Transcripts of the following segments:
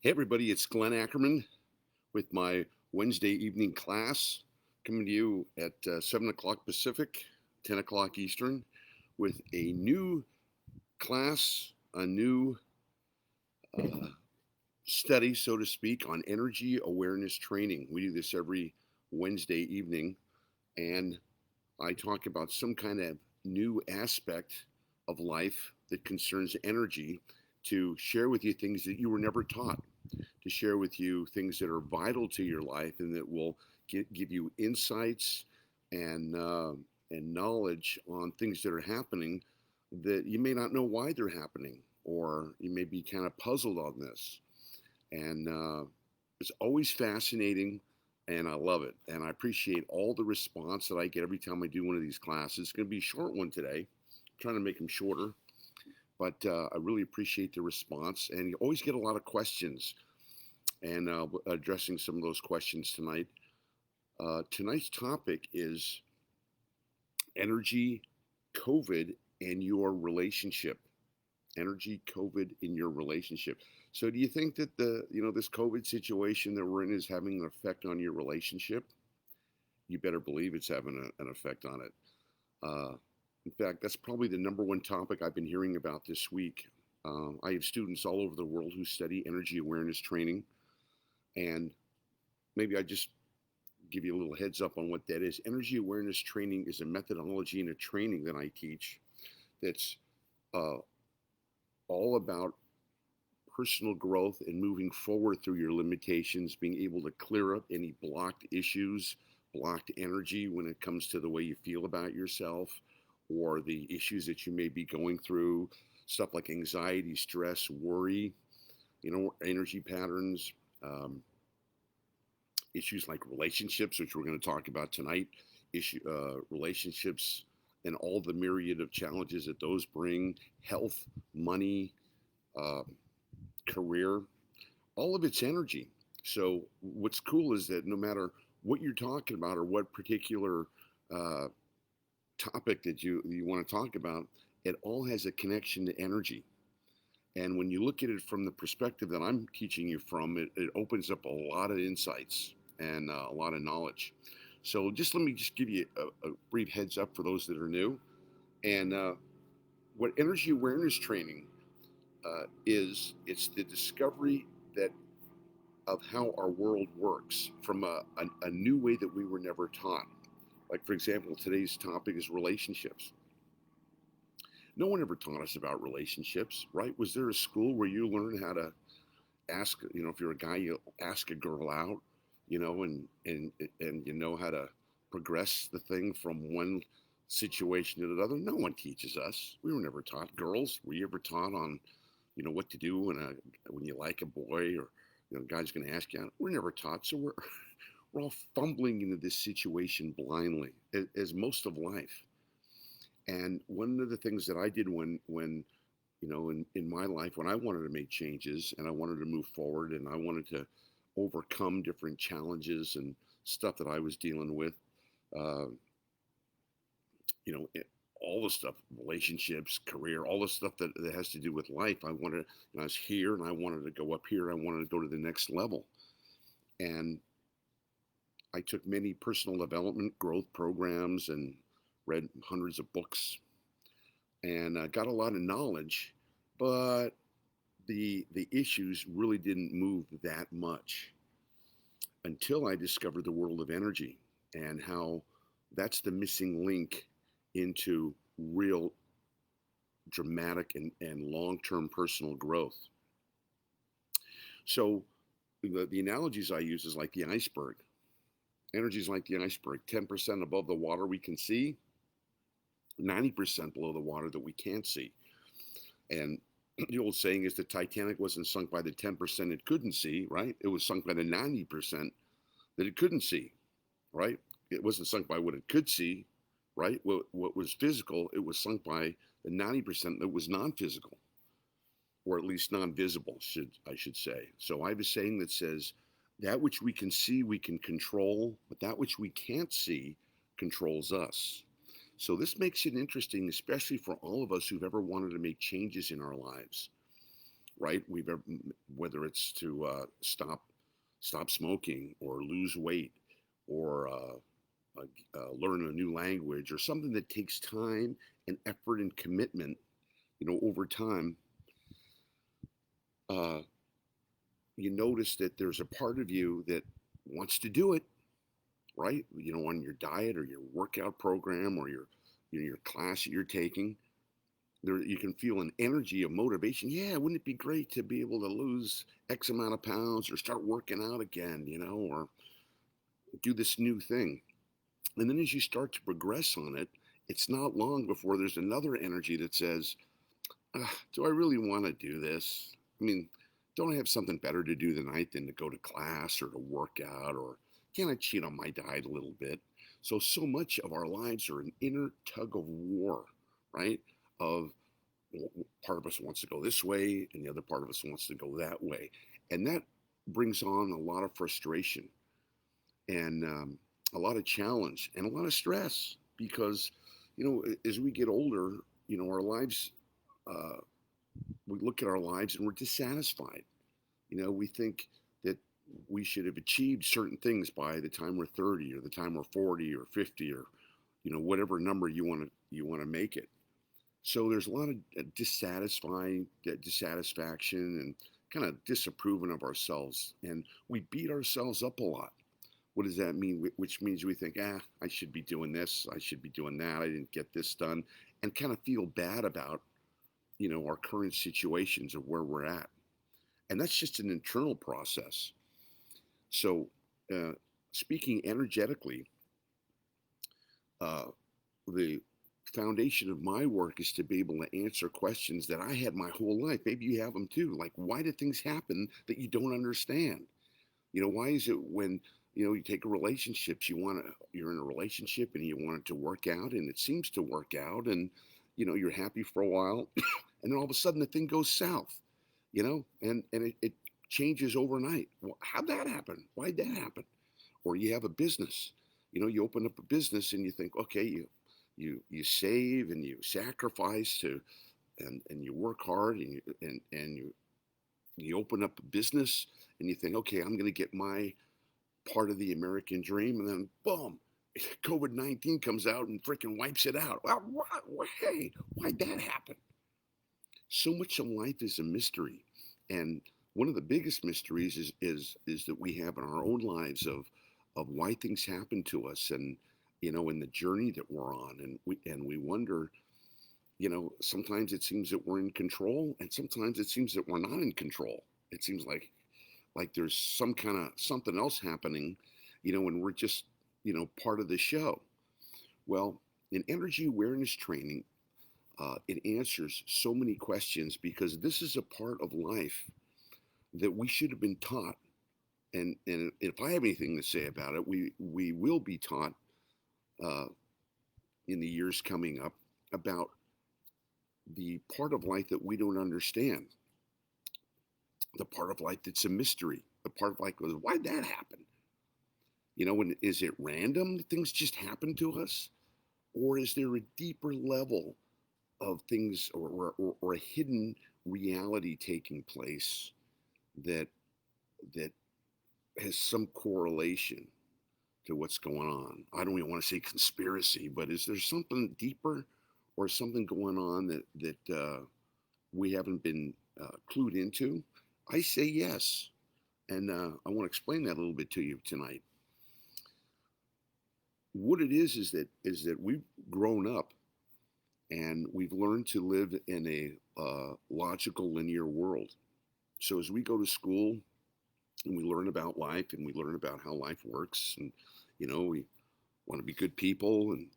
Hey, everybody, it's Glenn Ackerman with my Wednesday evening class coming to you at 7 o'clock Pacific, 10 o'clock Eastern, with a new class, a new uh, study, so to speak, on energy awareness training. We do this every Wednesday evening, and I talk about some kind of new aspect of life that concerns energy to share with you things that you were never taught, to share with you things that are vital to your life and that will give you insights and and knowledge on things that are happening that you may not know why they're happening, or you may be kind of puzzled on this. And it's always fascinating, and I love it. And I appreciate all the response that I get every time I do one of these classes. It's going to be a short one today. I'm trying to make them shorter, but I really appreciate the response. And you always get a lot of questions, and addressing some of those questions tonight. Tonight's topic is energy, COVID, and your relationship. Energy, COVID, in your relationship. So, do you think that this COVID situation that we're in is having an effect on your relationship? You better believe it's having an effect on it. Uh, in fact, that's probably the number one topic I've been hearing about this week. I have students all over the world who study energy awareness training, and maybe I just give you a little heads up on what that is. Energy awareness training is a methodology and a training that I teach that's uh, all about personal growth and moving forward through your limitations, being able to clear up any blocked issues, blocked energy when it comes to the way you feel about yourself or the issues that you may be going through, stuff like anxiety, stress, worry, energy patterns. Um, Issues like relationships, which we're going to talk about tonight, relationships and all the myriad of challenges that those bring, health, money, uh, career, all of it's energy. So what's cool is that no matter what you're talking about or what particular uh, topic that you want to talk about, it all has a connection to energy. And when you look at it from the perspective that I'm teaching you from, it opens up a lot of insights and a lot of knowledge. So just let me just give you a brief heads up for those that are new. And what energy awareness training is, it's the discovery that of how our world works from a new way that we were never taught. Like, for example, today's topic is relationships. No one ever taught us about relationships, right? Was there a school where you learn how to ask, if you're a guy, you ask a girl out, and you know how to progress the thing from one situation to another? No one teaches us. We were never taught. Girls, were you ever taught on, what to do when you like a boy, or a guy's going to ask you out? We're never taught. So we're all fumbling into this situation blindly, as most of life. And one of the things that I did when in my life, when I wanted to make changes and I wanted to move forward and I wanted to overcome different challenges and stuff that I was dealing with, uh, you know, it, all the stuff, relationships, career, all the stuff that has to do with life. I was here and I wanted to go up here. I wanted to go to the next level. And I took many personal development growth programs and read hundreds of books and got a lot of knowledge, but the issues really didn't move that much until I discovered the world of energy and how that's the missing link into real dramatic and long-term personal growth. So the analogies I use is like the iceberg. Energy is like the iceberg. 10% above the water we can see, 90% below the water that we can't see. And the old saying is the Titanic wasn't sunk by the 10% it couldn't see, right? It was sunk by the 90% that it couldn't see, right? It wasn't sunk by what it could see, right? What was physical, it was sunk by the 90% that was non-physical, or at least non-visible, I should say. So I have a saying that says, that which we can see, we can control, but that which we can't see controls us. So this makes it interesting, especially for all of us who've ever wanted to make changes in our lives. right? Whether it's to stop smoking or lose weight or learn a new language or something that takes time and effort and commitment, over time, uh, you notice that there's a part of you that wants to do it, right? On your diet or your workout program or your class that you're taking. There, you can feel an energy of motivation. Yeah, wouldn't it be great to be able to lose X amount of pounds or start working out again, or do this new thing. And then as you start to progress on it, it's not long before there's another energy that says, do I really want to do this? I mean, don't I have something better to do tonight than to go to class or to work out, or can I cheat on my diet a little bit? So much of our lives are an inner tug of war, right? Of part of us wants to go this way and the other part of us wants to go that way. And that brings on a lot of frustration and a lot of challenge and a lot of stress because, as we get older, our lives, uh, we look at our lives and we're dissatisfied. We think that we should have achieved certain things by the time we're 30 or the time we're 40 or 50 or, whatever number you want to make it. So there's a lot of dissatisfaction and kind of disapproving of ourselves. And we beat ourselves up a lot. What does that mean? Which means we think, I should be doing this. I should be doing that. I didn't get this done. And kind of feel bad about, our current situations of where we're at. And that's just an internal process. So, uh, speaking energetically, uh, the foundation of my work is to be able to answer questions that I had my whole life. Maybe you have them too. Like, why do things happen that you don't understand? Why is it when you take a relationship, you're in a relationship and you want it to work out, and it seems to work out, and you're happy for a while, and then all of a sudden the thing goes south, and it changes overnight. Well, how'd that happen? Why'd that happen? Or you have a business, you open up a business and you think, okay, you save and you sacrifice to and you work hard and you open up a business and you think, okay, I'm going to get my part of the American dream, and then boom, COVID-19 comes out and freaking wipes it out. Well, hey, why'd that happen? So much of life is a mystery, and one of the biggest mysteries is that we have in our own lives of why things happen to us, and in the journey that we're on, and we wonder. Sometimes it seems that we're in control, and sometimes it seems that we're not in control. It seems like there's some kind of something else happening, when we're just part of the show. Well, in energy awareness training, it answers so many questions because this is a part of life that we should have been taught. And if I have anything to say about it, we will be taught uh, in the years coming up about the part of life that we don't understand, the part of life that's a mystery, the part of life goes, why'd that happen? And is it random that things just happen to us? Or is there a deeper level of things or a hidden reality taking place that that has some correlation to what's going on? I don't even want to say conspiracy, but is there something deeper or something going on that we haven't been clued into? I say yes, and I want to explain that a little bit to you tonight. What it is that we've grown up and we've learned to live in a logical, linear world. So as we go to school and we learn about life and we learn about how life works, and we want to be good people and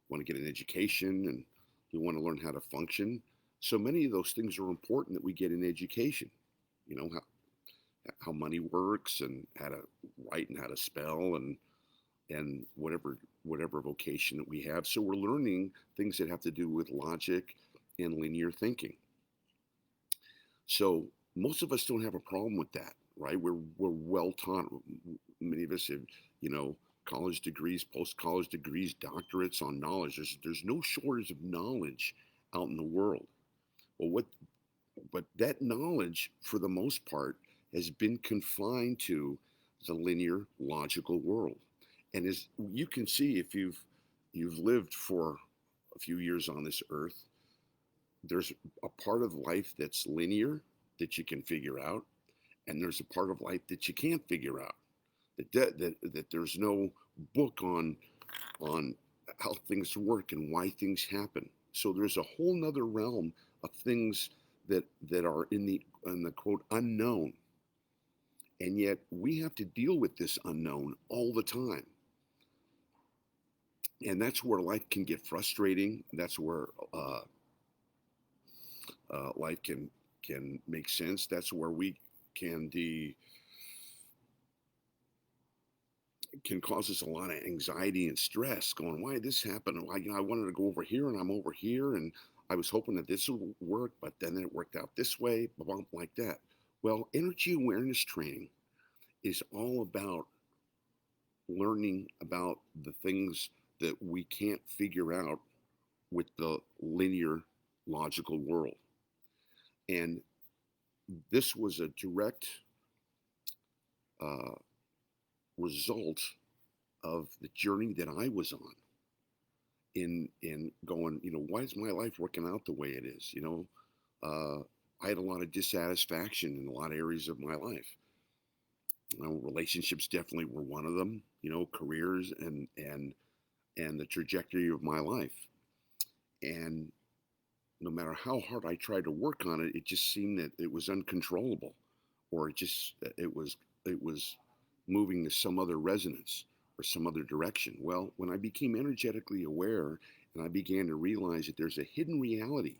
want to get an education and we want to learn how to function. So many of those things are important that we get in education. How money works and how to write and how to spell and whatever vocation that we have. So we're learning things that have to do with logic and linear thinking. So most of us don't have a problem with that, right? We're well taught. Many of us have, college degrees, post college degrees, doctorates on knowledge. There's no shortage of knowledge out in the world. Well, But that knowledge, for the most part, has been confined to the linear logical world. And as you can see, if you've lived for a few years on this earth, there's a part of life that's linear that you can figure out, and there's a part of life that you can't figure out. That there's no book on how things work and why things happen. So there's a whole nother realm of things that are in the quote unknown, and yet we have to deal with this unknown all the time, and that's where life can get frustrating. That's where life can make sense. That's where we can de can cause us a lot of anxiety and stress going, why did this happen? I wanted to go over here and I'm over here and I was hoping that this would work, but then it worked out this way, bump like that. Well, energy awareness training is all about learning about the things that we can't figure out with the linear logical world. And this was a direct uh, result of the journey that I was on in going, why is my life working out the way it is? I had a lot of dissatisfaction in a lot of areas of my life. Relationships definitely were one of them. Careers and the trajectory of my life. And no matter how hard I tried to work on it, it just seemed that it was uncontrollable, or it was moving to some other resonance or some other direction. Well, when I became energetically aware and I began to realize that there's a hidden reality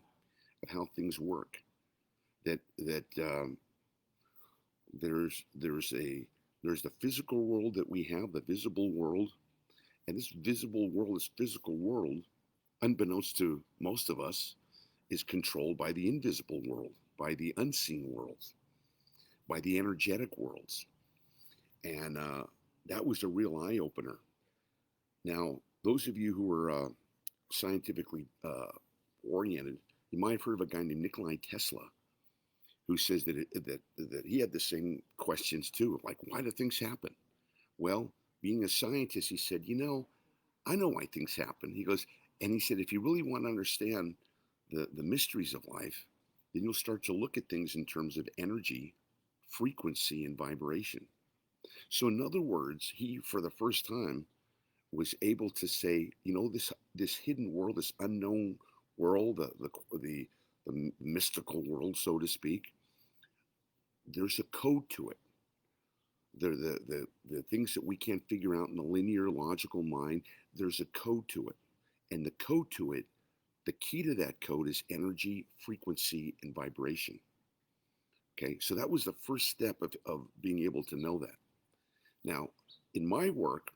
of how things work, that there's the physical world that we have, the visible world, and this visible world, this physical world, unbeknownst to most of us, is controlled by the invisible world, by the unseen worlds, by the energetic worlds. And that was a real eye opener. Now, those of you who are scientifically oriented, you might have heard of a guy named Nikola Tesla, who says that he had the same questions too, like why do things happen? Well, being a scientist, he said, I know why things happen. He goes, and he said, if you really want to understand the mysteries of life, then you'll start to look at things in terms of energy, frequency, and vibration. So, in other words, he, for the first time, was able to say, this hidden world, this unknown world, the mystical world, so to speak, there's a code to it. The things that we can't figure out in the linear logical mind, there's a code to it. And the code to it, the key to that code is energy, frequency, and vibration. Okay, so that was the first step of being able to know that. Now, in my work,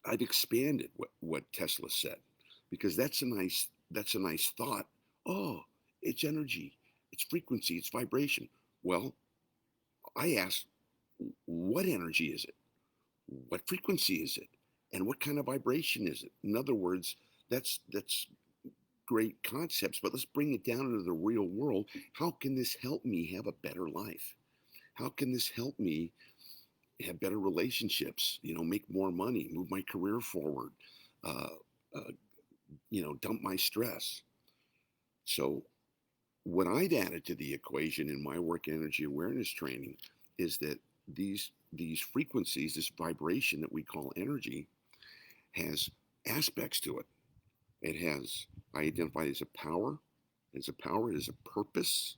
I've expanded what Tesla said, because that's a nice thought. Oh, it's energy, it's frequency, it's vibration. Well, I asked, what energy is it? What frequency is it? And what kind of vibration is it? In other words, that's great concepts, but let's bring it down into the real world. How can this help me have a better life? How can this help me have better relationships, make more money, move my career forward, uh, uh, dump my stress? So what I've added to the equation in my work energy awareness training is that these frequencies, this vibration that we call energy, has aspects to it. It has, I identify it as a power, it has a purpose,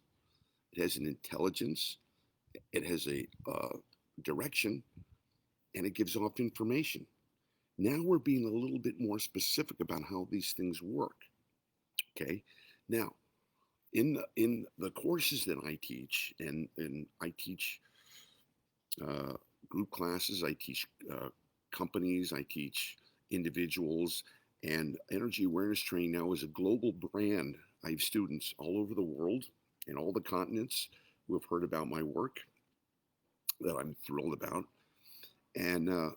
it has an intelligence, it has a direction, and it gives off information. Now we're being a little bit more specific about how these things work. Okay. Now, in the courses that I teach, and I teach uh, group classes, I teach companies, I teach individuals, and energy awareness training now is a global brand. I have students all over the world in all the continents who have heard about my work that I'm thrilled about. And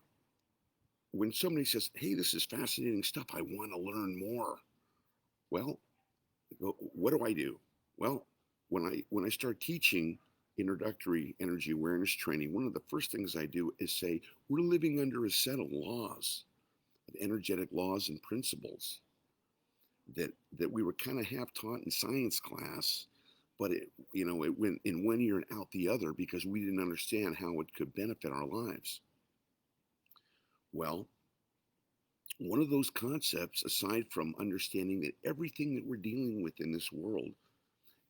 when somebody says, hey, this is fascinating stuff, I want to learn more. Well, what do I do? Well, When I start teaching introductory energy awareness training, one of the first things I do is say we're living under a set of laws, of energetic laws and principles that we were kind of half taught in science class, but it went in one ear and out the other because we didn't understand how it could benefit our lives. Well, one of those concepts, aside from understanding that everything that we're dealing with in this world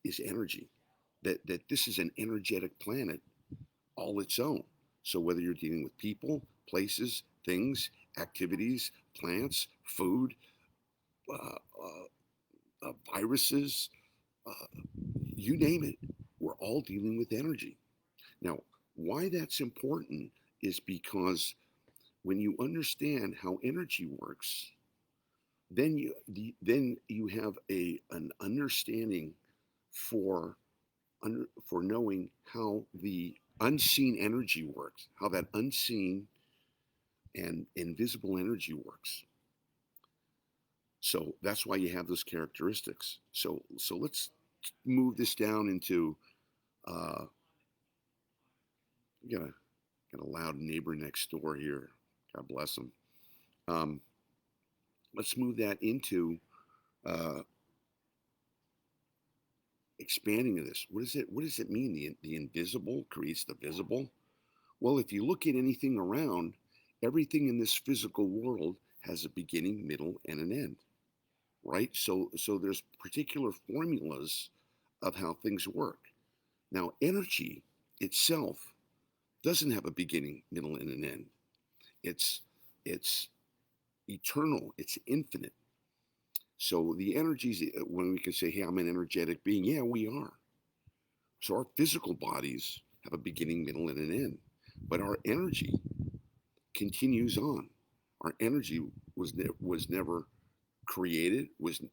is energy, that this is an energetic planet all its own. So whether you're dealing with people, places, things, activities, plants, food, uh, viruses, uh, you name it, we're all dealing with energy. Now, why that's important is because when you understand how energy works, then you have an understanding for for knowing how the unseen energy works, how that unseen and invisible energy works. So that's why you have those characteristics. So let's move this down into uh, got a got a loud neighbor next door here. God bless him. Um, let's move that into uh, expanding of this. What does it mean? The invisible creates the visible. Well, if you look at anything around, everything in this physical world has a beginning, middle, and an end, right? So there's particular formulas of how things work. Now, energy itself doesn't have a beginning, middle, and an end. It's eternal. It's infinite. So the energies, when we can say, "Hey, I'm an energetic being," yeah, we are. So our physical bodies have a beginning, middle, and an end, but our energy continues on. Our energy was never created,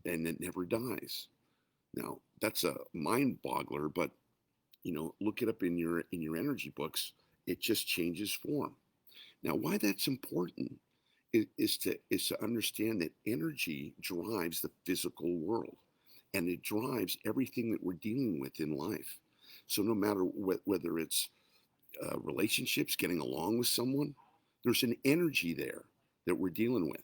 and it never dies. Now that's a mind boggler, but look it up in your energy books. It just changes form. Now, why that's important is to understand that energy drives the physical world, and it drives everything that we're dealing with in life. So no matter whether it's relationships, getting along with someone, there's an energy there that we're dealing with.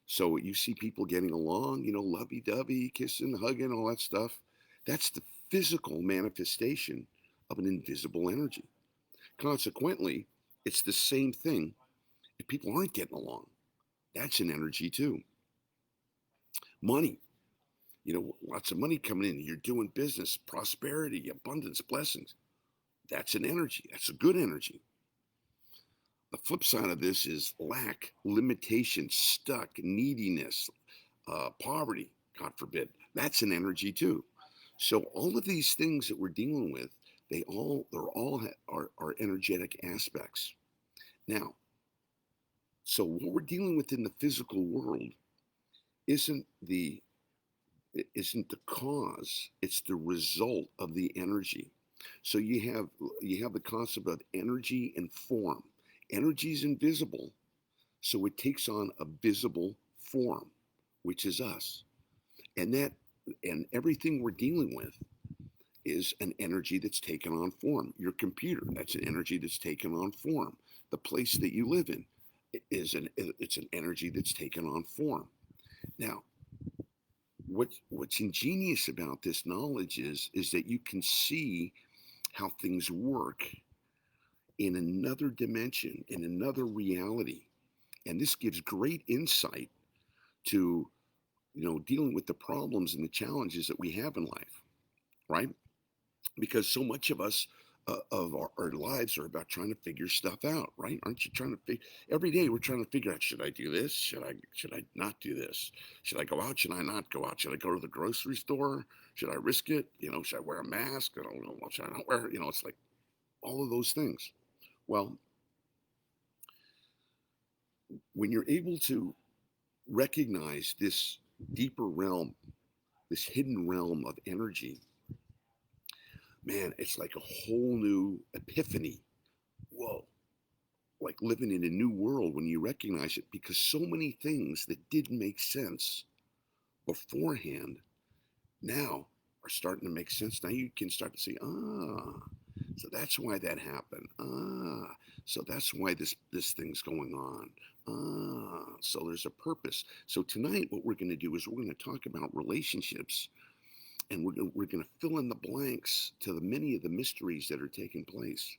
So you see people getting along, lovey-dovey, kissing, hugging, all that stuff. That's the physical manifestation of an invisible energy. Consequently, it's the same thing if people aren't getting along. That's an energy too. Money, lots of money coming in. You're doing business, prosperity, abundance, blessings. That's an energy. That's a good energy. The flip side of this is lack, limitation, stuck, neediness, poverty, God forbid. That's an energy too. So all of these things that we're dealing with, are energetic aspects. Now, so what we're dealing with in the physical world isn't the isn't the cause, it's the result of the energy. So you have the concept of energy and form. Energy is invisible, so it takes on a visible form, which is us. And everything we're dealing with is an energy that's taken on form. Your computer, that's an energy that's taken on form. The place that you live in it's an energy that's taken on form. Now, what's ingenious about this knowledge is that you can see how things work in another dimension, in another reality. And this gives great insight to dealing with the problems and the challenges that we have in life, right? Because so much of us of our lives are about trying to figure stuff out, right? Aren't you trying to figure every day? We're trying to figure out, should I do this? Should I not do this? Should I go out? Should I not go out? Should I go to the grocery store? Should I risk it? Should I wear a mask? I don't know. Should I not wear? It's like all of those things. Well, when you're able to recognize this deeper realm, this hidden realm of energy, man, it's like a whole new epiphany. Whoa, like living in a new world when you recognize it, because so many things that didn't make sense beforehand now are starting to make sense. Now you can start to see, so that's why that happened. So that's why this thing's going on. So there's a purpose. So tonight, what we're going to do is we're going to talk about relationships, and we're going to fill in the blanks to the many of the mysteries that are taking place.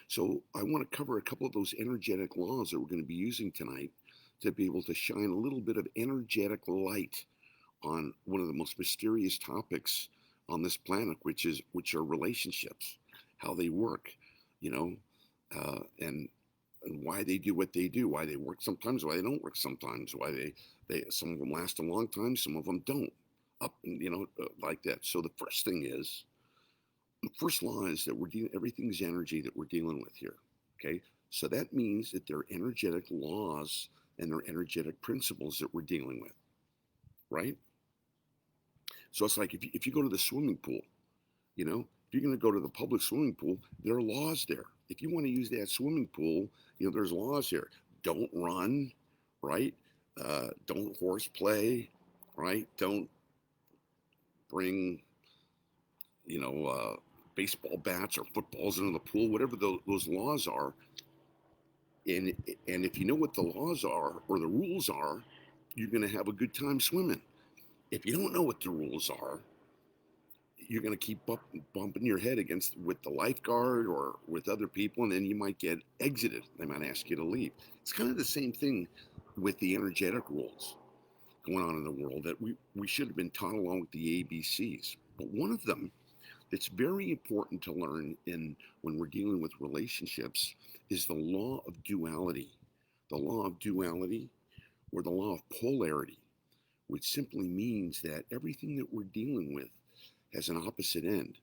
So I want to cover a couple of those energetic laws that we're going to be using tonight to be able to shine a little bit of energetic light on one of the most mysterious topics on this planet, which are relationships, how they work, you know, and why they do what they do, why they work sometimes, why they don't work sometimes, why they some of them last a long time, some of them don't, like that. So the first law is that everything's energy that we're dealing with here. Okay, so that means that there are energetic laws and there are energetic principles that we're dealing with, right? So it's like if you go to the swimming pool, if you're going to go to the public swimming pool, there are laws there. If you want to use that swimming pool, there's laws here. Don't run, right? Don't horseplay, right? Don't bring, baseball bats or footballs into the pool, whatever those laws are. And if you know what the laws are or the rules are, you're going to have a good time swimming. If you don't know what the rules are, you're going to keep bumping your head with the lifeguard or with other people, and then you might get exited. They might ask you to leave. It's kind of the same thing with the energetic rules going on in the world that we should have been taught along with the ABCs. But one of them that's very important to learn when we're dealing with relationships is the law of duality. The law of duality, or the law of polarity, which simply means that everything that we're dealing with has an opposite end.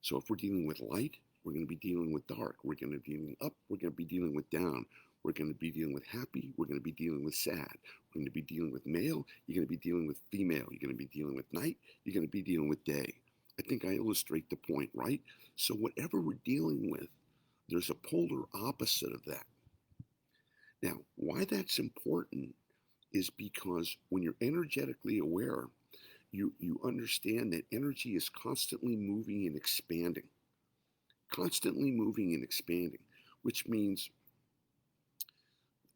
So if we're dealing with light, we're going to be dealing with dark. We're going to be dealing up, we're going to be dealing with down. We're going to be dealing with happy, we're going to be dealing with sad. We're going to be dealing with male, you're going to be dealing with female. You're going to be dealing with night, you're going to be dealing with day. I think I illustrate the point, right? So whatever we're dealing with, there's a polar opposite of that. Now, why that's important is because when you're energetically aware, you understand that energy is constantly moving and expanding, which means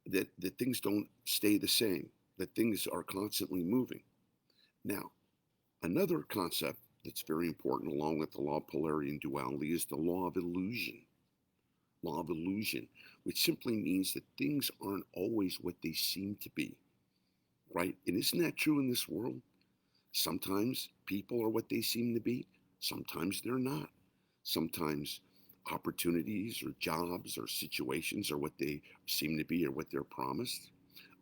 that things don't stay the same, that things are constantly moving. Now, another concept that's very important along with the law of polarity and duality is the law of illusion. Law of illusion, which simply means that things aren't always what they seem to be, right? And isn't that true in this world? Sometimes people are what they seem to be. Sometimes they're not. Sometimes opportunities or jobs or situations are what they seem to be or what they're promised.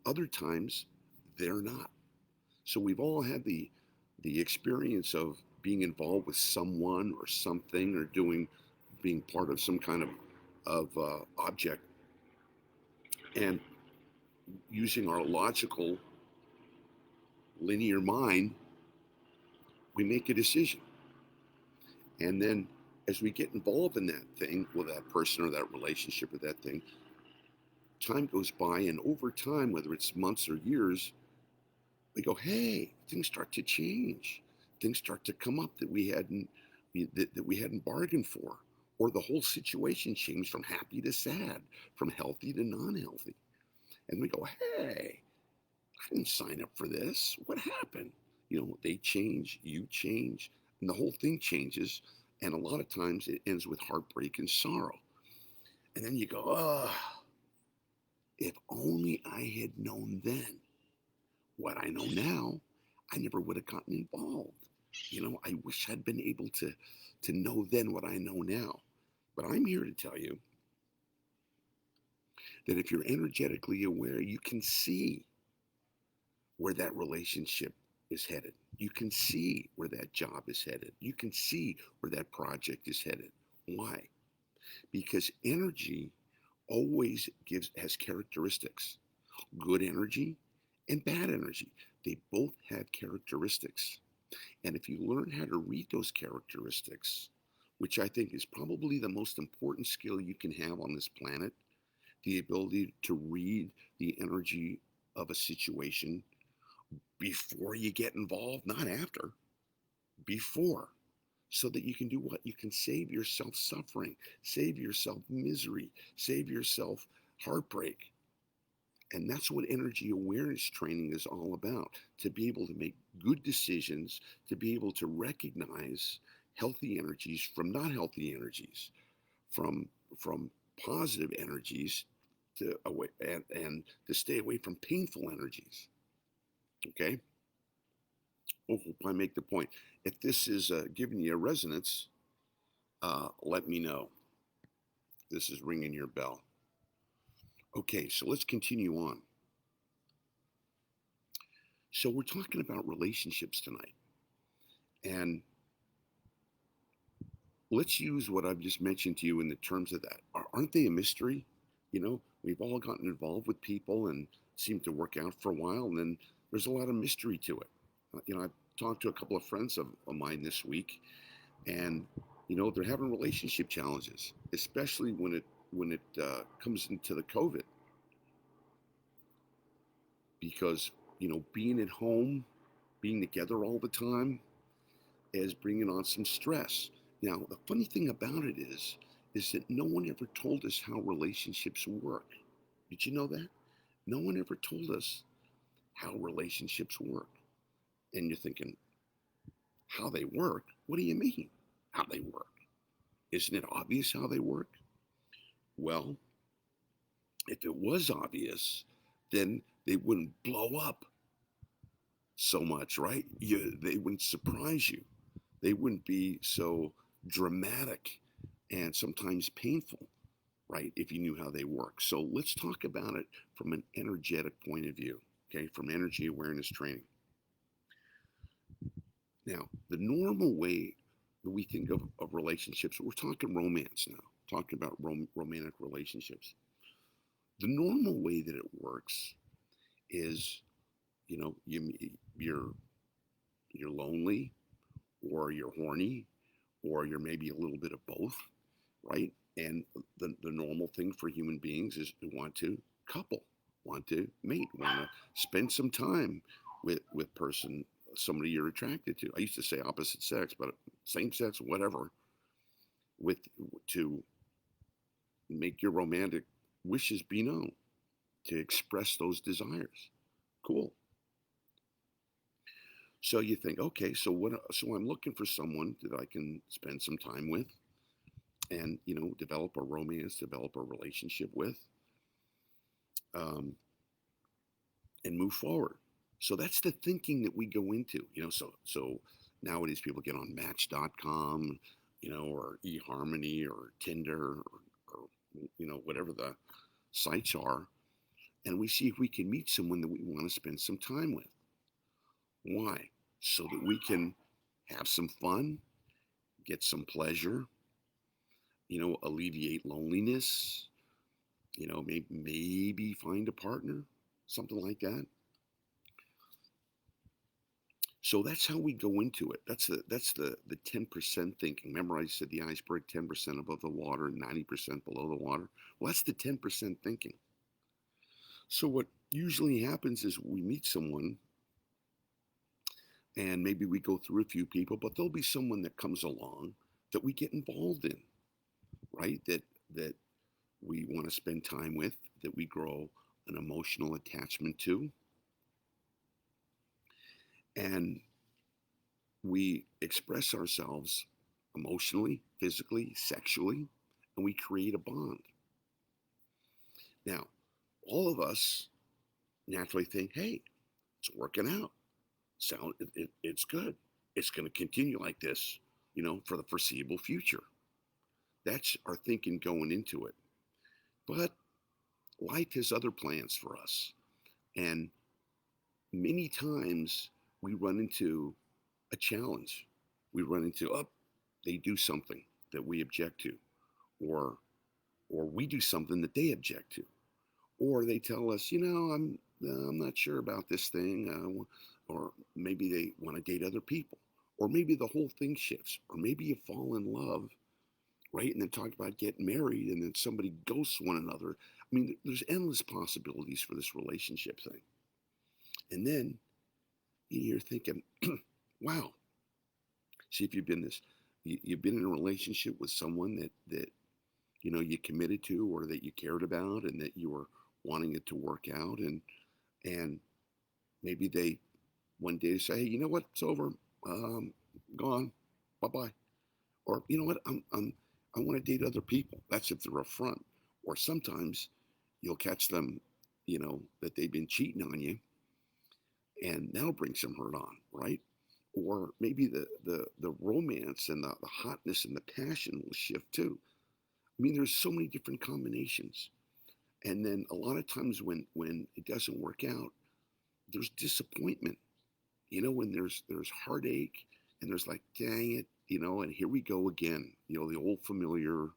Other times they're not. So we've all had the experience of being involved with someone or something or being part of some kind of object, and using our logical linear mind, we make a decision. And then as we get involved in that thing with that person or that relationship or that thing, time goes by, and over time, whether it's months or years, we go, hey, things start to change. Things start to come up that we hadn't bargained for. Or the whole situation changed from happy to sad, from healthy to non-healthy. And we go, hey, I didn't sign up for this. What happened? They change, you change, and the whole thing changes. And a lot of times it ends with heartbreak and sorrow. And then you go, if only I had known then what I know now, I never would have gotten involved. I wish I'd been able to know then what I know now. But I'm here to tell you that if you're energetically aware, you can see where that relationship is headed. You can see where that job is headed. You can see where that project is headed. Why? Because energy always has characteristics. Good energy and bad energy. They both have characteristics. And if you learn how to read those characteristics, which I think is probably the most important skill you can have on this planet, the ability to read the energy of a situation before you get involved, not after. before, so that you can do what? You can save yourself suffering, save yourself misery, save yourself heartbreak. And that's what energy awareness training is all about, to be able to make good decisions, to be able to recognize healthy energies from not healthy energies, from from positive energies to away and to stay away from painful energies. Okay? I hope I make the point. If this is giving you a resonance, let me know. This is ringing your bell. Okay, so let's continue on. So we're talking about relationships tonight. And let's use what I've just mentioned to you in the terms of that. Aren't they a mystery? You know, we've all gotten involved with people and seemed to work out for a while, and then there's a lot of mystery to it. I've talked to a couple of friends of mine this week, and they're having relationship challenges, especially when it comes into the COVID, because being at home, being together all the time, is bringing on some stress. Now, the funny thing about it is that no one ever told us how relationships work. Did you know that? No one ever told us how relationships work. And you're thinking, how they work? What do you mean, how they work? Isn't it obvious how they work? Well, if it was obvious, then they wouldn't blow up so much, right? They wouldn't surprise you. They wouldn't be so dramatic and sometimes painful, right? If you knew how they work. So let's talk about it from an energetic point of view, okay? From energy awareness training. Now, the normal way that we think of relationships, we're talking romance now, talking about romantic relationships. The normal way that it works is, you're lonely, or you're horny, or you're maybe a little bit of both, right? And the normal thing for human beings is to want to couple, want to mate, want to spend some time with somebody you're attracted to. I used to say opposite sex, but same sex, whatever, with to make your romantic wishes be known, to express those desires. Cool. So you think, okay, so what? So I'm looking for someone that I can spend some time with, and develop a romance, develop a relationship with, um, and move forward. So that's the thinking that we go into. So nowadays people get on Match.com, or eHarmony or Tinder, or whatever the sites are, and we see if we can meet someone that we want to spend some time with. Why? So that we can have some fun, get some pleasure, alleviate loneliness, maybe find a partner, something like that. So that's how we go into it. That's the 10% thinking. Remember, I said the iceberg, 10% above the water, 90% below the water. Well, that's the 10% thinking. So what usually happens is we meet someone, and maybe we go through a few people, but there'll be someone that comes along that we get involved in, right? That we want to spend time with, that we grow an emotional attachment to, and we express ourselves emotionally, physically, sexually, and we create a bond. Now, all of us naturally think, hey, it's working out. It's good. It's going to continue like this, for the foreseeable future. That's our thinking going into it. But life has other plans for us. And many times we run into a challenge. We run into, they do something that we object to, or we do something that they object to, or they tell us, I'm not sure about this thing, or maybe they want to date other people, or maybe the whole thing shifts, or maybe you fall in love, right? And then talk about getting married, and then somebody ghosts one another. I mean, there's endless possibilities for this relationship thing. And then you're thinking, wow, See if you've been this. You've been in a relationship with someone that you committed to, or that you cared about, and that you were wanting it to work out, and maybe they one day say, hey, you know what, it's over, um, gone, bye bye, or you know what, I want to date other people. That's if they're upfront. Or sometimes you'll catch them, that they've been cheating on you, and that'll bring some hurt on, right? Or maybe the romance and the hotness and the passion will shift too. I mean, there's so many different combinations. And then a lot of times when it doesn't work out, there's disappointment. When there's heartache, and there's like, dang it, and here we go again. The old familiar,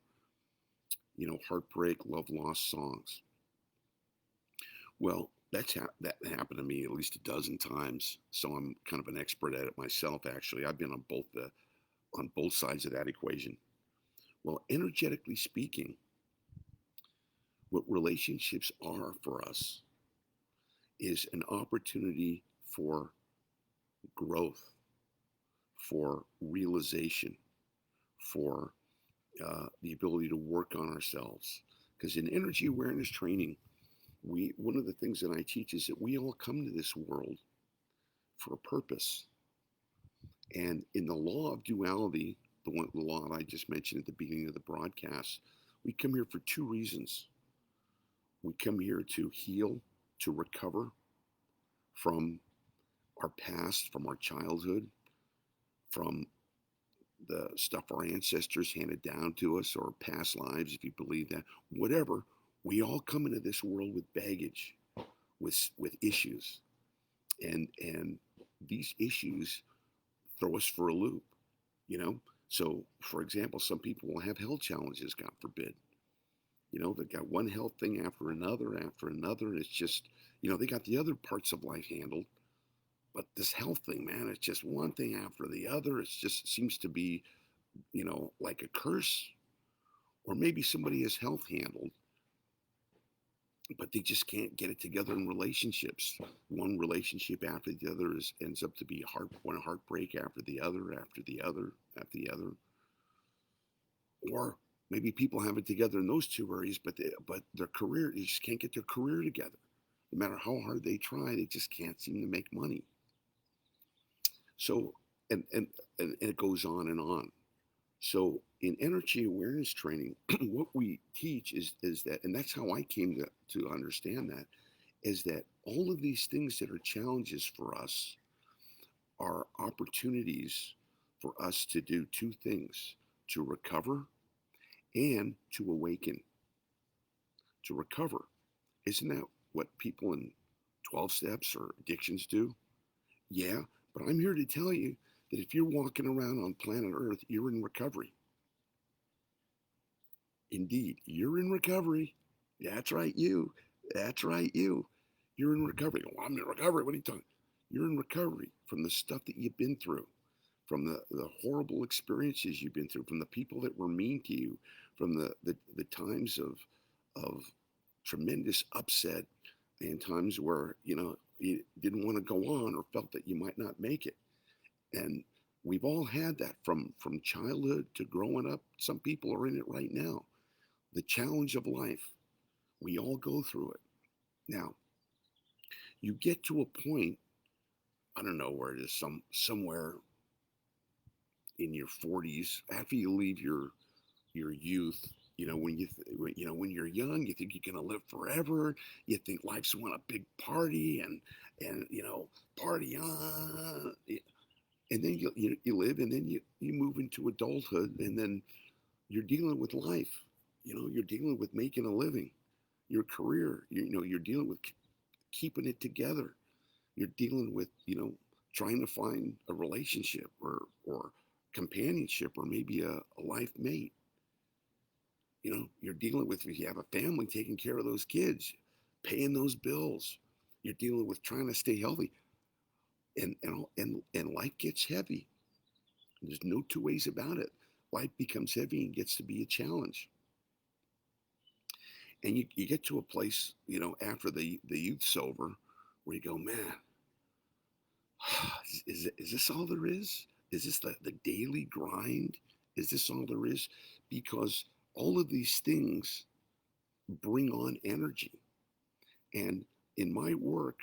heartbreak, love lost songs. Well, that happened to me at least a dozen times, so I'm kind of an expert at it myself. Actually, I've been on both sides of that equation. Well, energetically speaking, what relationships are for us is an opportunity for growth, for realization, for the ability to work on ourselves. Because in energy awareness training, one of the things that I teach is that we all come to this world for a purpose. And in the law of duality, the law that I just mentioned at the beginning of the broadcast, we come here for two reasons. We come here to heal, to recover from our past, from our childhood, from the stuff our ancestors handed down to us, or past lives, if you believe that. Whatever, we all come into this world with baggage, with issues, and these issues throw us for a loop. you know so, for example, some people will have health challenges, god forbid. They've got one health thing after another, and it's just, they got the other parts of life handled, but this health thing, man, it's just one thing after the other. It just seems to be, like a curse. Or maybe somebody has health handled, but they just can't get it together in relationships. One relationship after the other ends up to be one heartbreak after the other, after the other, after the other. Or maybe people have it together in those two areas, but their career, they just can't get their career together. No matter how hard they try, they just can't seem to make money. So, and it goes on and on. So in energy awareness training, what we teach is that, and that's how I came to understand that, is that all of these things that are challenges for us are opportunities for us to do two things: to recover and to awaken. To recover. Isn't that what people in 12 steps or addictions do? Yeah, but I'm here to tell you that if you're walking around on planet Earth, you're in recovery. Indeed, you're in recovery. That's right, you. That's right, you. You're in recovery. Well, I'm in recovery. What are you talking? You're in recovery from the stuff that you've been through, from the horrible experiences you've been through, from the people that were mean to you, from the times of tremendous upset, and times where you didn't want to go on, or felt that you might not make it. And we've all had that from childhood to growing up. Some people are in it right now. The challenge of life, we all go through it. Now, you get to a point, I don't know where it is, somewhere in your 40s, after you leave your youth. When you're young, you think you're going to live forever. You think life's one a big party, and party on. And then you live, and then you move into adulthood, and then you're dealing with life. You're dealing with making a living, your career. You're dealing with keeping it together. You're dealing with trying to find a relationship, or companionship, or maybe a life mate. You're dealing with, if you have a family, taking care of those kids, paying those bills. You're dealing with trying to stay healthy, and life gets heavy. There's no two ways about it. Life becomes heavy and gets to be a challenge. And you get to a place, after the youth's over, where you go, man, is this all there is? Is this the daily grind? Is this all there is? Because all of these things bring on energy. And in my work,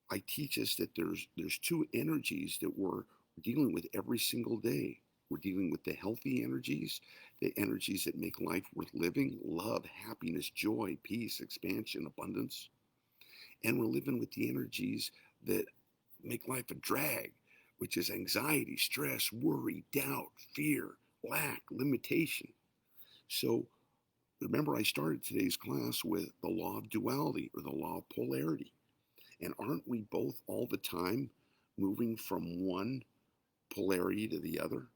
I teach us that there's two energies that we're dealing with every single day. We're dealing with the healthy energies, the energies that make life worth living, love, happiness, joy, peace, expansion, abundance. And we're living with the energies that make life a drag, which is anxiety, stress, worry, doubt, fear, lack, limitation. So remember, I started today's class with the law of duality or the law of polarity. And aren't we both all the time moving from one polarity to the other?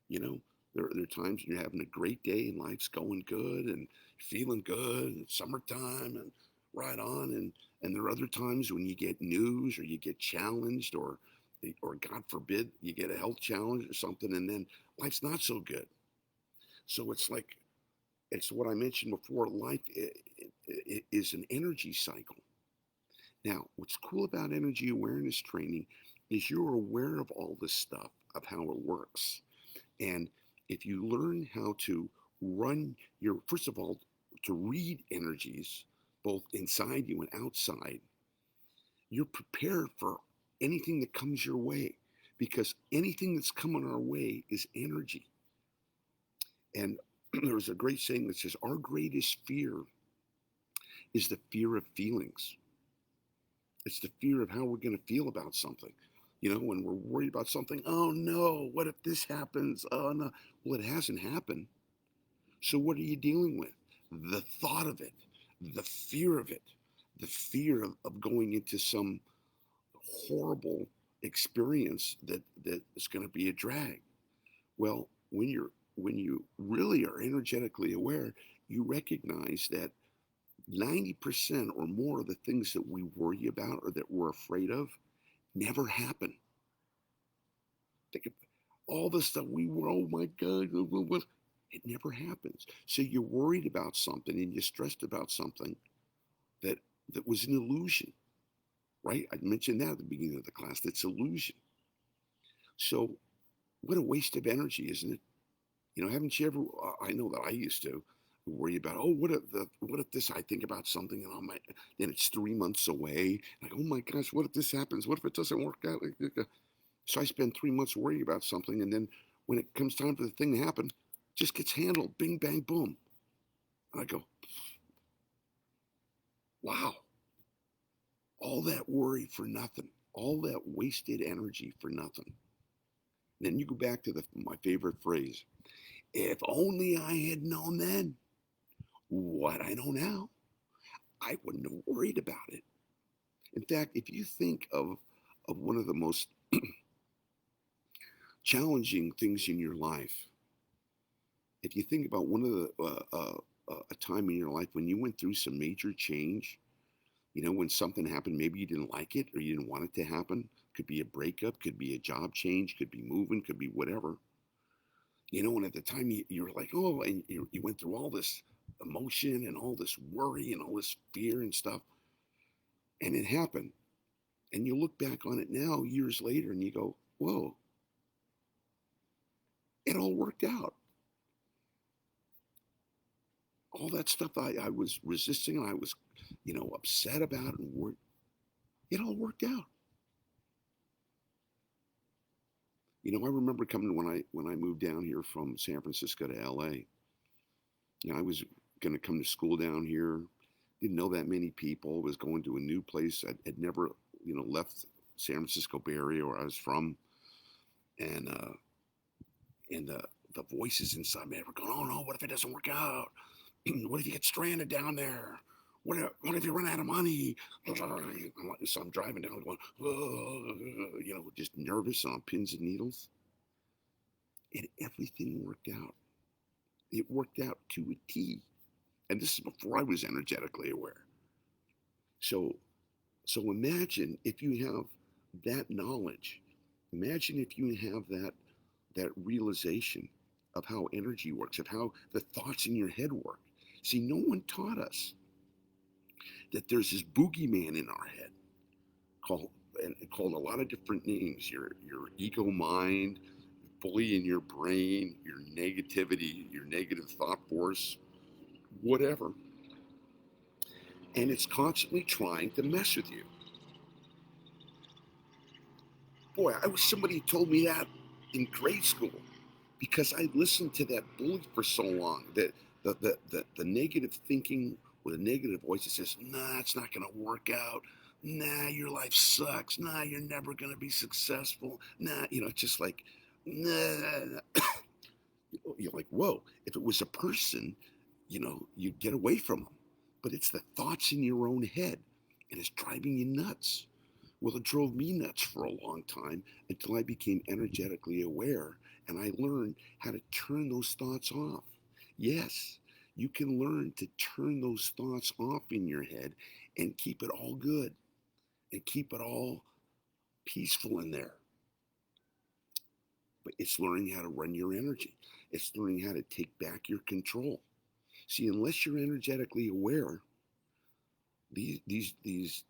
You know, there are times you're having a great day and life's going good and feeling good and it's summertime and right on. And there are other times when you get news or you get challenged or God forbid, you get a health challenge or something and then life's not so good. So it's what I mentioned before. Life is an energy cycle. Now, what's cool about energy awareness training is you're aware of all this stuff, of how it works. And if you learn how to run first of all, to read energies, both inside you and outside, you're prepared for anything that comes your way because anything that's coming our way is energy. And there's a great saying that says, our greatest fear is the fear of feelings. It's the fear of how we're going to feel about something. You know, when we're worried about something, oh no, what if this happens? Oh no. Well, it hasn't happened. So what are you dealing with? The thought of it, the fear of it, the fear of going into some horrible experience that is going to be a drag. Well, when you really are energetically aware, you recognize that 90% or more of the things that we worry about or that we're afraid of never happen. Think of all the stuff we were, oh my God, it never happens. So you're worried about something and you're stressed about something that that was an illusion, right? I mentioned that at the beginning of the class. That's illusion. So what a waste of energy, isn't it? You know, haven't you ever? I know that I used to worry about. Oh, what if this? I think about something and then it's 3 months away. Like, oh my gosh, what if this happens? What if it doesn't work out? So I spend 3 months worrying about something, and then when it comes time for the thing to happen, it just gets handled. Bing, bang, boom. And I go, wow, all that worry for nothing, all that wasted energy for nothing. And then you go back to my favorite phrase: if only I had known then what I know now, I wouldn't have worried about it. In fact, if you think of one of the most challenging things in your life, if you think about one of a time in your life when you went through some major change, you know, when something happened, maybe you didn't like it or you didn't want it to happen. Could be a breakup, could be a job change, could be moving, could be whatever. You know, and at the time you were like, oh, and you went through all this emotion and all this worry and all this fear and stuff, and it happened. And you look back on it now, years later, and you go, whoa, it all worked out. All that stuff I was resisting and I was, you know, upset about and worried, it all worked out. You know, I remember coming when I moved down here from San Francisco to LA. You know, I was going to come to school down here. Didn't know that many people. Was going to a new place. I'd never, you know, left San Francisco Bay Area where I was from, and the voices inside me were going, "Oh no, what if it doesn't work out? What if you get stranded down there? What if you run out of money?" So I'm driving down, going, "Oh," you know, just nervous on pins and needles, and everything worked out. It worked out to a T. And this is before I was energetically aware. So, so imagine if you have that knowledge. Imagine if you have that realization of how energy works, of how the thoughts in your head work. See, no one taught us that there's this boogeyman in our head called a lot of different names. Your ego mind, bully in your brain, your negativity, your negative thought force, whatever. And it's constantly trying to mess with you. Boy, I wish somebody told me that in grade school, because I listened to that bully for so long, that the negative thinking with a negative voice that says, nah, it's not going to work out. Nah, your life sucks. Nah, you're never going to be successful. Nah, it's just like, nah. You're like, whoa. If it was a person, you'd get away from them. But it's the thoughts in your own head, and it's driving you nuts. Well, it drove me nuts for a long time until I became energetically aware and I learned how to turn those thoughts off. Yes, you can learn to turn those thoughts off in your head and keep it all good and keep it all peaceful in there. But it's learning how to run your energy. It's learning how to take back your control. See, unless you're energetically aware, these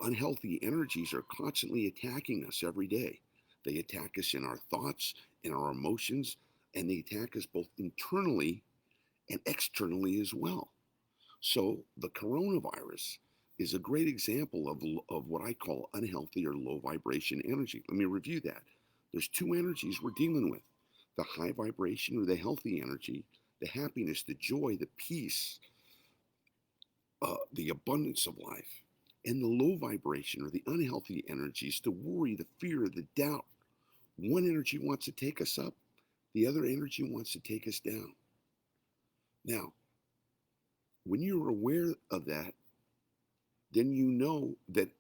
unhealthy energies are constantly attacking us every day. They attack us in our thoughts, in our emotions, and they attack us both internally and externally as well. So the coronavirus is a great example of what I call unhealthy or low vibration energy. Let me review that. There's two energies we're dealing with: the high vibration or the healthy energy, the happiness, the joy, the peace, the abundance of life, and the low vibration or the unhealthy energies, the worry, the fear, the doubt. One energy wants to take us up, the other energy wants to take us down. Now, when you're aware of that, then you know that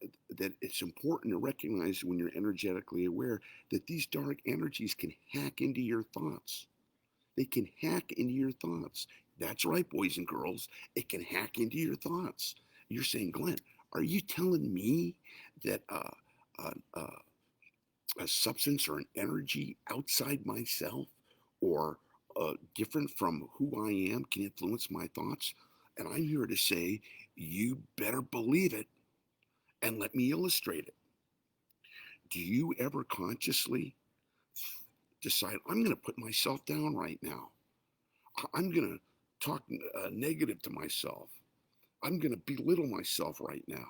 it's important to recognize, when you're energetically aware, that these dark energies can hack into your thoughts. They can hack into your thoughts. That's right, boys and girls. It can hack into your thoughts. You're saying, Glenn, are you telling me that a substance or an energy outside myself, or different from who I am, can influence my thoughts? And I'm here to say, you better believe it. And let me illustrate it. Do you ever consciously decide, I'm going to put myself down right now? I'm going to talk negative to myself. I'm going to belittle myself right now.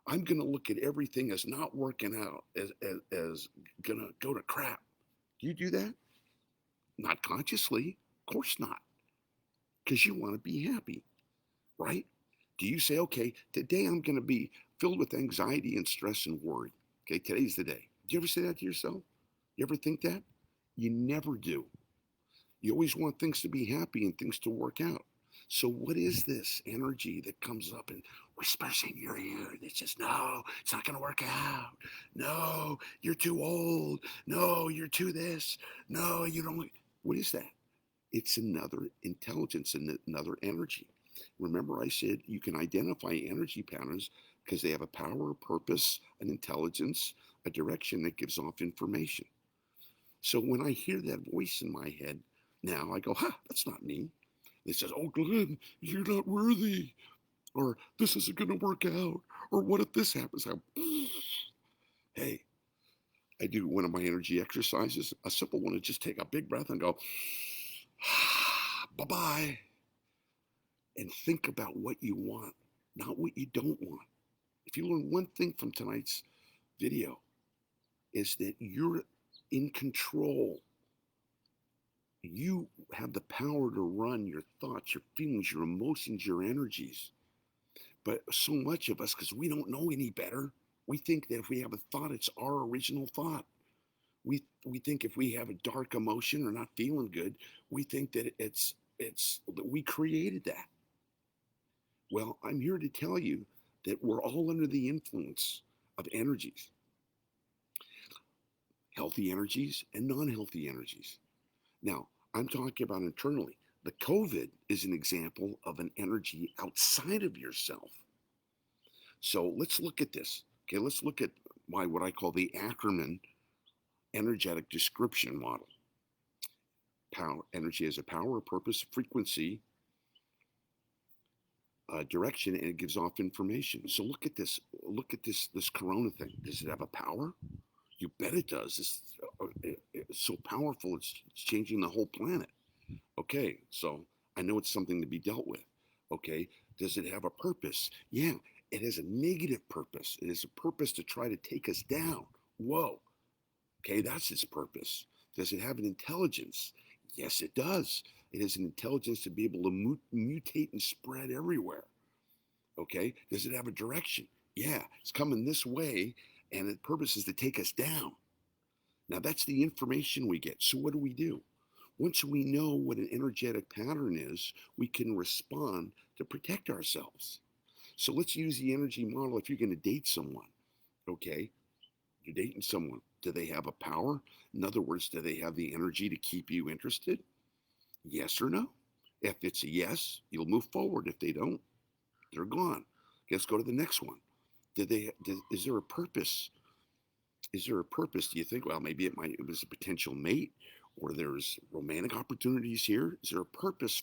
I'm going to look at everything as not working out, as going to go to crap. Do you do that? Not consciously. Of course not. Because you want to be happy, right? Do you say, okay, today I'm going to be filled with anxiety and stress and worry. Okay, today's the day. Do you ever say that to yourself? You ever think that? You never do. You always want things to be happy and things to work out. So what is this energy that comes up and whispers in your ear that says, no, it's not going to work out. No, you're too old. No, you're too this. No, you don't. What is that? It's another intelligence and another energy. Remember, I said you can identify energy patterns because they have a power, a purpose, an intelligence, a direction that gives off information. So when I hear that voice in my head, now I go, ha, that's not me. It says, oh, Glenn, you're not worthy. Or this isn't going to work out. Or what if this happens? Hey, I do one of my energy exercises, a simple one, to just take a big breath and go, bye-bye. And think about what you want, not what you don't want. If you learn one thing from tonight's video, is that you're in control. You have the power to run your thoughts, your feelings, your emotions, your energies. But so much of us, because we don't know any better, we think that if we have a thought, it's our original thought. We think if we have a dark emotion or not feeling good, we think that it's that we created that. Well, I'm here to tell you that we're all under the influence of energies, healthy energies and non-healthy energies. Now, I'm talking about internally. The COVID is an example of an energy outside of yourself. So let's look at this. Okay, let's look at what I call the Ackerman energetic description model. Power, energy has a power, a purpose, frequency, direction, and it gives off information. So look at this. Look at this corona thing. Does it have a power? You bet it does. It's so powerful, it's changing the whole planet. Okay, so I know it's something to be dealt with. Okay, does it have a purpose? Yeah, it has a negative purpose. It is a purpose to try to take us down. Whoa, okay, that's its purpose. Does it have an intelligence? Yes, it does. It has an intelligence to be able to mutate and spread everywhere. Okay, does it have a direction? Yeah, it's coming this way, and its purpose is to take us down. Now, that's the information we get. So, what do? Once we know what an energetic pattern is, we can respond to protect ourselves. So, let's use the energy model if you're going to date someone. Okay, you're dating someone. Do they have a power? In other words, do they have the energy to keep you interested? Yes or no? If it's a yes, you'll move forward. If they don't, they're gone. Let's go to the next one. Is there a purpose? Is there a purpose? Do you think, well, maybe it was a potential mate, or there's romantic opportunities here? Is there a purpose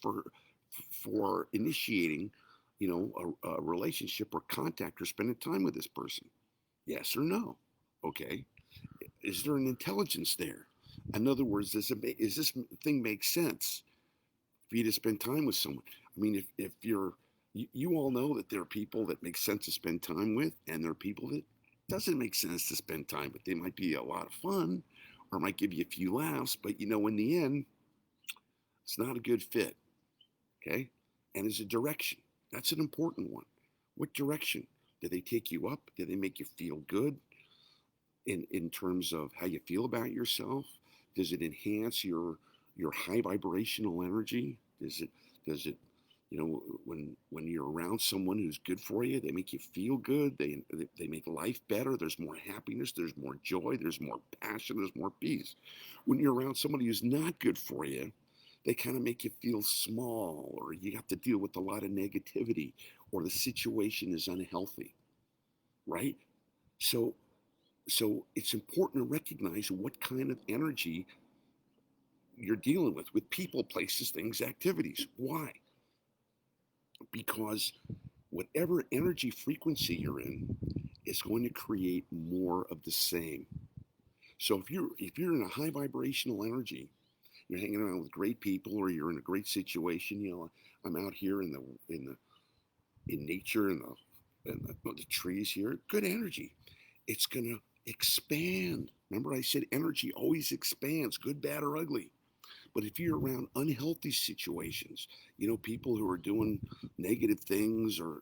for initiating, a relationship or contact or spending time with this person? Yes or no? Okay. Is there an intelligence there? In other words, is this thing make sense for you to spend time with someone? I mean, if you all know that there are people that make sense to spend time with, and there are people that doesn't make sense to spend time with. They might be a lot of fun, or might give you a few laughs, but in the end, it's not a good fit. Okay, and there's a direction. That's an important one. What direction? Do they take you up? Do they make you feel good in terms of how you feel about yourself? Does it enhance your high vibrational energy? Does it when you're around someone who's good for you, they make you feel good. They make life better. There's more happiness. There's more joy. There's more passion. There's more peace. When you're around somebody who's not good for you, they kind of make you feel small, or you have to deal with a lot of negativity, or the situation is unhealthy, right? So so it's important to recognize what kind of energy you're dealing with people, places, things, activities. Why? Because whatever energy frequency you're in is going to create more of the same. So if you're in a high vibrational energy, you're hanging around with great people, or you're in a great situation. I'm out here in nature, the trees here. Good energy. It's gonna expand. Remember, I said energy always expands, good, bad, or ugly. But if you're around unhealthy situations, people who are doing negative things, or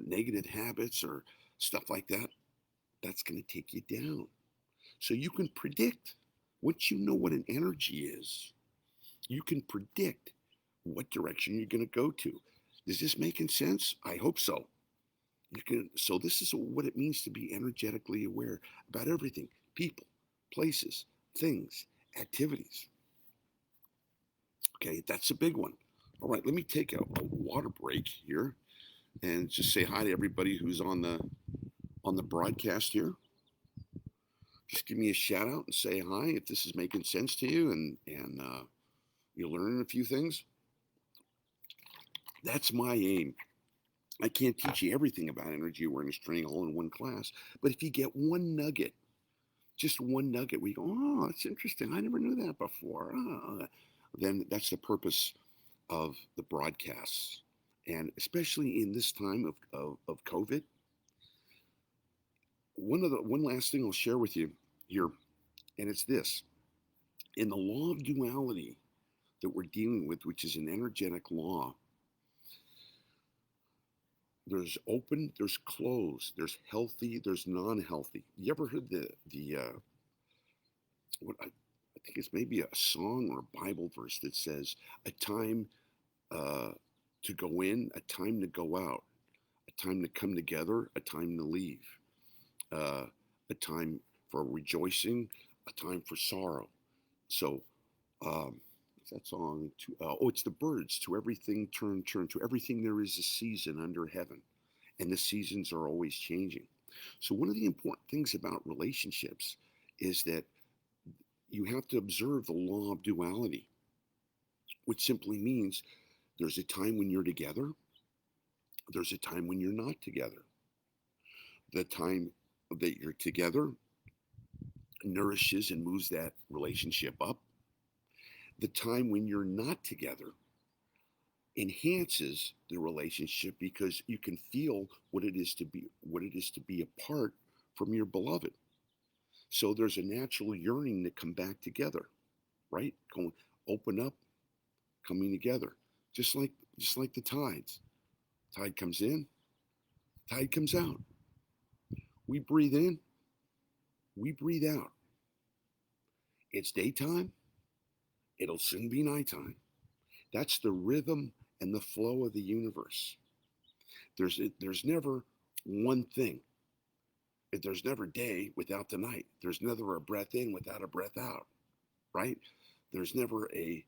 negative habits or stuff like that, that's going to take you down. So you can predict, once you know what an energy is, you can predict what direction you're going to go to. Is this making sense? I hope so. So this is what it means to be energetically aware about everything: people, places, things, activities. Okay, that's a big one. All right, let me take a water break here and just say hi to everybody who's on the broadcast here. Just give me a shout out and say hi if this is making sense to you, and you're learning a few things. That's my aim. I can't teach you everything about energy awareness training all in one class, but if you get one nugget, just one nugget, we go, oh, that's interesting. I never knew that before. Then that's the purpose of the broadcasts. And especially in this time of COVID, one last thing I'll share with you here, and it's this: in the law of duality that we're dealing with, which is an energetic law, there's open, there's closed, there's healthy, there's non-healthy. You ever heard the what I think it's maybe a song or a Bible verse that says a time to go in, a time to go out, a time to come together, a time to leave, uh, a time for rejoicing, a time for sorrow. So, what's that song? It's the Birds. To everything turn. To everything there is a season under heaven, and the seasons are always changing. So, one of the important things about relationships is that you have to observe the law of duality, which simply means there's a time when you're together, there's a time when you're not together. The time that you're together, nourishes and moves that relationship up. The time when you're not together enhances the relationship because you can feel what it is to be apart from your beloved. So there's a natural yearning to come back together, right? Going open up, coming together. Just like the tides. Tide comes in, tide comes out. We breathe in, we breathe out. It's daytime, it'll soon be nighttime. That's the rhythm and the flow of the universe. There's never one thing. There's never day without the night. There's never a breath in without a breath out, right? There's never a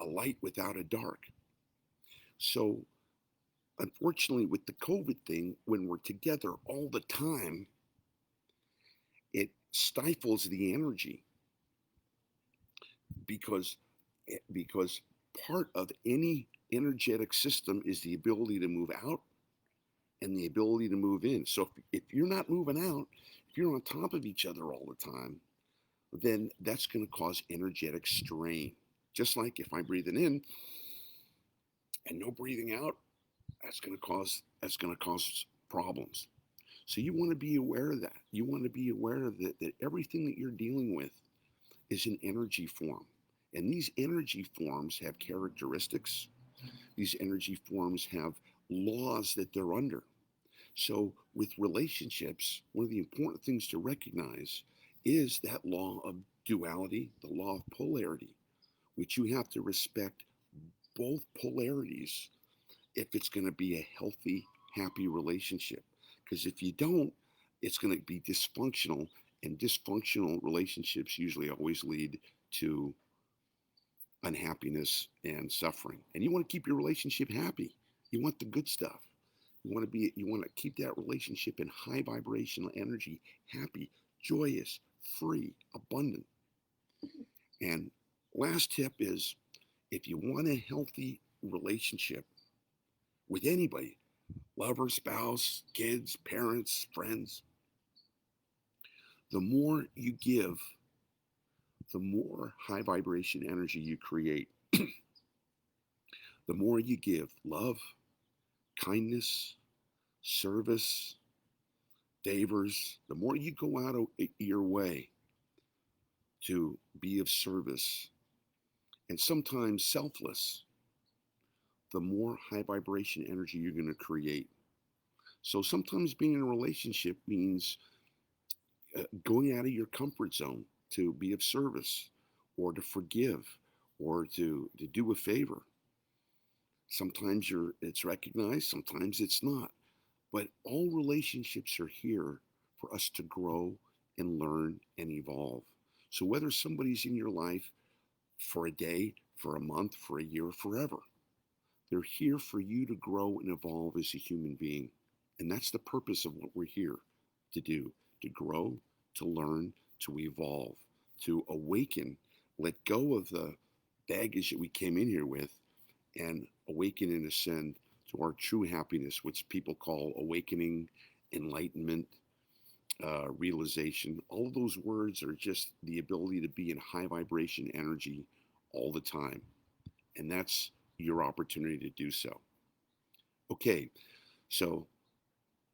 light without a dark. So unfortunately, with the COVID thing, when we're together all the time, it stifles the energy because because part of any energetic system is the ability to move out and the ability to move in. So if you're not moving out, if you're on top of each other all the time, then that's going to cause energetic strain. Just like if I'm breathing in and no breathing out, that's going to cause problems. So you want to be aware of that. You want to be aware of that everything that you're dealing with is an energy form. And these energy forms have characteristics. These energy forms have laws that they're under. So with relationships, one of the important things to recognize is that law of duality, the law of polarity, which you have to respect both polarities if it's going to be a healthy, happy relationship. Because if you don't, it's going to be dysfunctional, and dysfunctional relationships usually always lead to unhappiness and suffering. And you want to keep your relationship happy. You want the good stuff. You want to keep that relationship in high vibrational energy, happy, joyous, free, abundant. And last tip is if you want a healthy relationship with anybody, lover, spouse, kids, parents, friends, the more you give, the more high vibration energy you create. The more you give love, kindness, service, favors, the more you go out of your way to be of service and sometimes selfless, the more high vibration energy you're going to create. So sometimes being in a relationship means going out of your comfort zone to be of service or to forgive or to do a favor. Sometimes it's recognized, sometimes it's not. But all relationships are here for us to grow and learn and evolve. So whether somebody's in your life for a day, for a month, for a year, forever, they're here for you to grow and evolve as a human being. And that's the purpose of what we're here to do, to grow, to learn, to evolve, to awaken, let go of the baggage that we came in here with, and awaken and ascend to our true happiness, which people call awakening, enlightenment, realization. All of those words are just the ability to be in high vibration energy all the time. And that's your opportunity to do so. Okay, so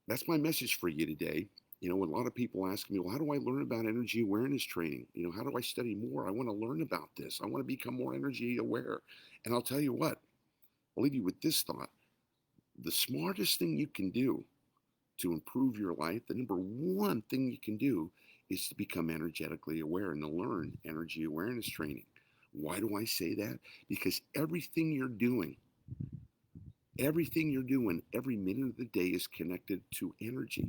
that's my message for you today. You know, a lot of people ask me, well, how do I learn about energy awareness training? You know, how do I study more? I want to learn about this. I want to become more energy aware. And I'll tell you what, I'll leave you with this thought. The smartest thing you can do to improve your life, the number one thing you can do is to become energetically aware and to learn energy awareness training. Why do I say that? Because everything you're doing every minute of the day is connected to energy.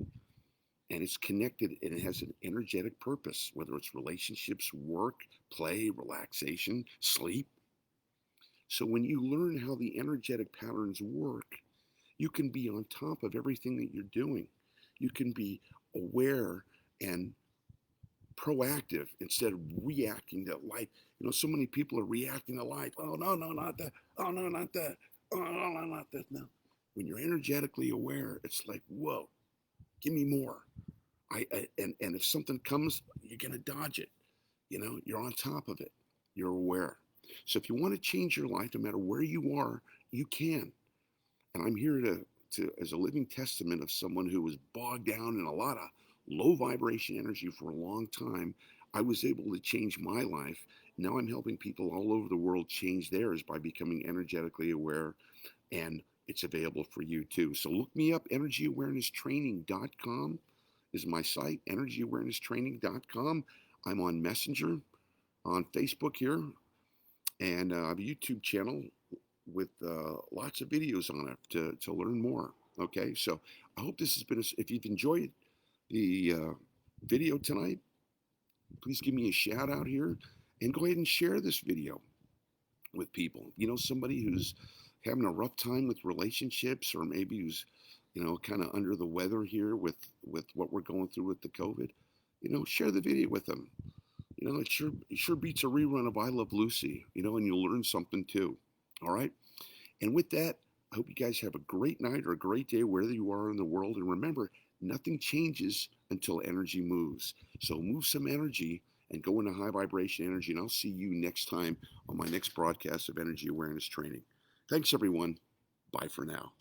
And it's connected and it has an energetic purpose, whether it's relationships, work, play, relaxation, sleep. So when you learn how the energetic patterns work, you can be on top of everything that you're doing. You can be aware and proactive instead of reacting to life. You know, so many people are reacting to life. Oh, no, not that. Oh, no, not that. Oh, no, not that. No. When you're energetically aware, it's like, whoa, give me more. And if something comes, you're gonna dodge it. You're on top of it. You're aware. So if you want to change your life, no matter where you are, you can. And I'm here to as a living testament of someone who was bogged down in a lot of low vibration energy for a long time. I was able to change my life. Now I'm helping people all over the world change theirs by becoming energetically aware, and it's available for you too. So look me up. Energyawarenesstraining.com is my site. Energyawarenesstraining.com. I'm on Messenger, on Facebook here, and I have a YouTube channel with lots of videos on it to learn more. Okay, so I hope this has been, if you've enjoyed the video tonight, please give me a shout out here and go ahead and share this video with people. Somebody who's having a rough time with relationships, or maybe who's, kind of under the weather here with what we're going through with the COVID. Share the video with them. It sure beats a rerun of I Love Lucy, and you'll learn something too. All right. And with that, I hope you guys have a great night or a great day wherever you are in the world. And remember, nothing changes until energy moves. So move some energy and go into high vibration energy. And I'll see you next time on my next broadcast of Energy Awareness Training. Thanks, everyone. Bye for now.